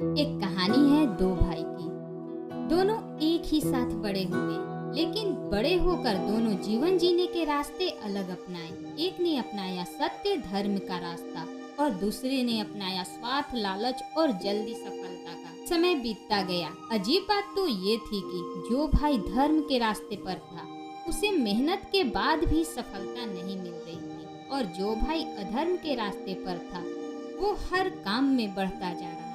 एक कहानी है दो भाई की। दोनों एक ही साथ बड़े हुए, लेकिन बड़े होकर दोनों जीवन जीने के रास्ते अलग अपनाए। एक ने अपनाया सत्य धर्म का रास्ता और दूसरे ने अपनाया स्वार्थ, लालच और जल्दी सफलता का। समय बीतता गया। अजीब बात तो ये थी कि जो भाई धर्म के रास्ते पर था उसे मेहनत के बाद भी सफलता नहीं मिल रही थी, और जो भाई अधर्म के रास्ते पर था वो हर काम में बढ़ता जा रहा था।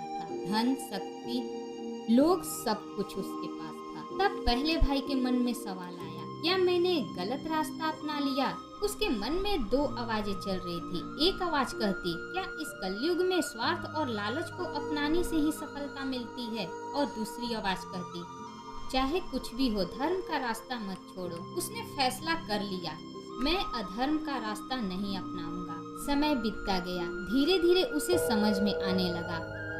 धन, शक्ति, लोग, सब कुछ उसके पास था। तब पहले भाई के मन में सवाल आया, क्या मैंने गलत रास्ता अपना लिया? उसके मन में दो आवाजें चल रही थी। एक आवाज कहती, क्या इस कलयुग में स्वार्थ और लालच को अपनाने से ही सफलता मिलती है? और दूसरी आवाज कहती, चाहे कुछ भी हो, धर्म का रास्ता मत छोड़ो। उसने फैसला कर लिया, मैं अधर्म का रास्ता नहीं अपनाऊंगा। समय बीतता गया। धीरे धीरे उसे समझ में आने लगा,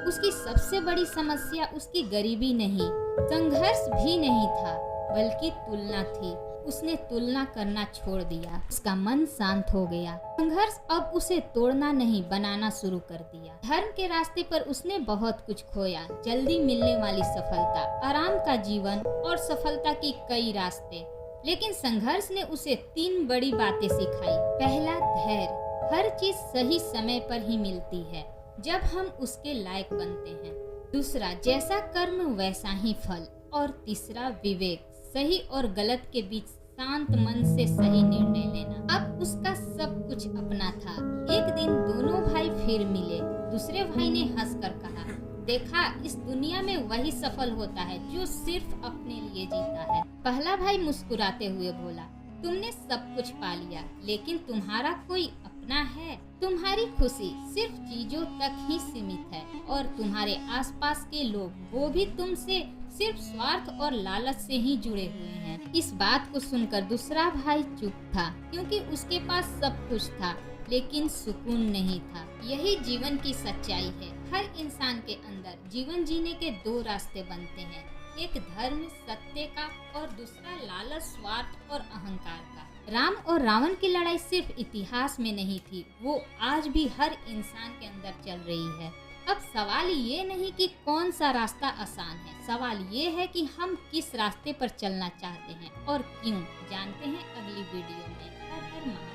उसकी सबसे बड़ी समस्या उसकी गरीबी नहीं, संघर्ष भी नहीं था, बल्कि तुलना थी। उसने तुलना करना छोड़ दिया। उसका मन शांत हो गया। संघर्ष अब उसे तोड़ना नहीं, बनाना शुरू कर दिया। धर्म के रास्ते पर उसने बहुत कुछ खोया, जल्दी मिलने वाली सफलता, आराम का जीवन और सफलता की कई रास्ते। लेकिन संघर्ष ने उसे 3 बड़ी बातें सिखाई। पहला, धैर्य। हर चीज सही समय पर ही मिलती है, जब हम उसके लायक बनते हैं। दूसरा, जैसा कर्म वैसा ही फल। और तीसरा, विवेक। सही और गलत के बीच शांत मन से सही निर्णय लेना। अब उसका सब कुछ अपना था। एक दिन दोनों भाई फिर मिले। दूसरे भाई ने हंसकर कहा, देखा, इस दुनिया में वही सफल होता है जो सिर्फ अपने लिए जीता है। पहला भाई मुस्कुराते हुए बोला, तुमने सब कुछ पा लिया, लेकिन तुम्हारा कोई अपना है? तुम्हारी खुशी सिर्फ चीजों तक ही सीमित है, और तुम्हारे आसपास के लोग, वो भी तुमसे सिर्फ स्वार्थ और लालच से ही जुड़े हुए हैं। इस बात को सुनकर दूसरा भाई चुप था, क्योंकि उसके पास सब कुछ था, लेकिन सुकून नहीं था। यही जीवन की सच्चाई है। हर इंसान के अंदर जीवन जीने के 2 रास्ते बनते हैं, एक धर्म सत्य का और दूसरा लालच, स्वार्थ और अहंकार का। राम और रावण की लड़ाई सिर्फ इतिहास में नहीं थी, वो आज भी हर इंसान के अंदर चल रही है। अब सवाल ये नहीं कि कौन सा रास्ता आसान है, सवाल ये है कि हम किस रास्ते पर चलना चाहते हैं और क्यों। जानते हैं अगली वीडियो में। हर हर महादेव।